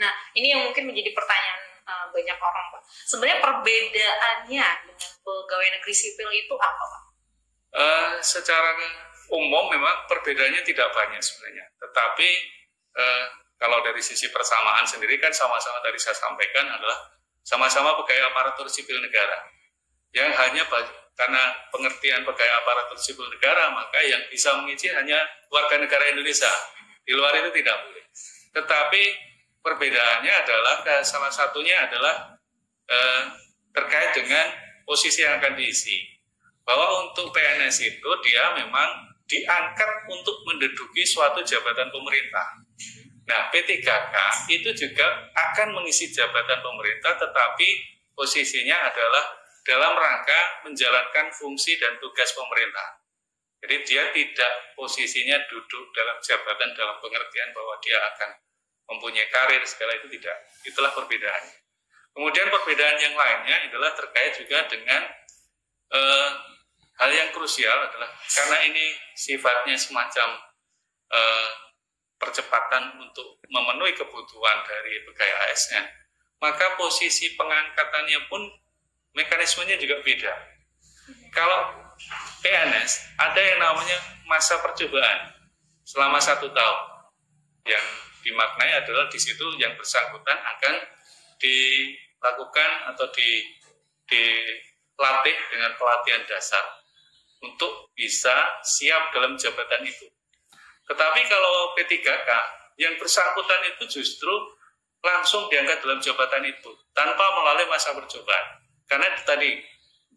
Nah, ini yang mungkin menjadi pertanyaan banyak orang, Pak. Sebenarnya perbedaannya dengan pegawai negeri sipil itu apa, Pak? Secara umum memang perbedaannya tidak banyak sebenarnya. Tetapi kalau dari sisi persamaan sendiri kan sama-sama tadi saya sampaikan adalah sama-sama pegawai aparatur sipil negara. Yang hanya karena pengertian pegawai aparatur sipil negara, maka yang bisa mengisi hanya warga negara Indonesia. Di luar itu tidak boleh. Tetapi perbedaannya adalah salah satunya adalah terkait dengan posisi yang akan diisi. Bahwa untuk PNS itu dia memang diangkat untuk menduduki suatu jabatan pemerintah. Nah, P3K itu juga akan mengisi jabatan pemerintah, tetapi posisinya adalah dalam rangka menjalankan fungsi dan tugas pemerintah. Jadi dia tidak posisinya duduk dalam jabatan dalam pengertian bahwa dia akan mempunyai karir, segala itu tidak. Itulah perbedaannya. Kemudian perbedaan yang lainnya adalah terkait juga dengan hal yang krusial adalah karena ini sifatnya semacam percepatan untuk memenuhi kebutuhan dari pegawai ASN, maka posisi pengangkatannya pun mekanismenya juga beda. Kalau PNS ada yang namanya masa percobaan selama 1 tahun, yang dimaknai adalah di situ yang bersangkutan akan dilakukan atau dilatih dengan pelatihan dasar untuk bisa siap dalam jabatan itu. Tetapi kalau P3K yang bersangkutan itu justru langsung diangkat dalam jabatan itu tanpa melalui masa percobaan. Karena tadi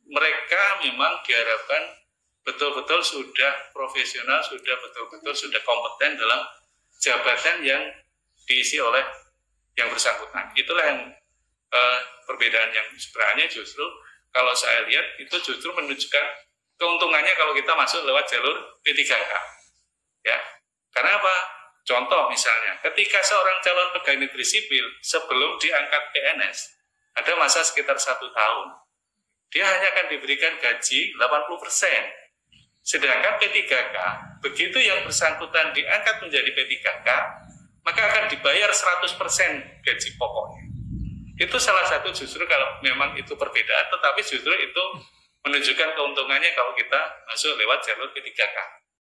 mereka memang diharapkan betul-betul sudah profesional, sudah betul-betul sudah kompeten dalam jabatan yang diisi oleh yang bersangkutan. Itulah yang perbedaan yang sebenarnya justru kalau saya lihat itu justru menunjukkan keuntungannya kalau kita masuk lewat jalur P3K. Ya. Karena apa? Contoh misalnya, ketika seorang calon pegawai negeri sipil sebelum diangkat PNS, ada masa sekitar 1 tahun. Dia hanya akan diberikan gaji 80%. Sedangkan P3K, begitu yang bersangkutan diangkat menjadi P3K, maka akan dibayar 100% gaji pokoknya. Itu salah satu justru kalau memang itu perbedaan, tetapi justru itu menunjukkan keuntungannya kalau kita masuk lewat jalur P3K.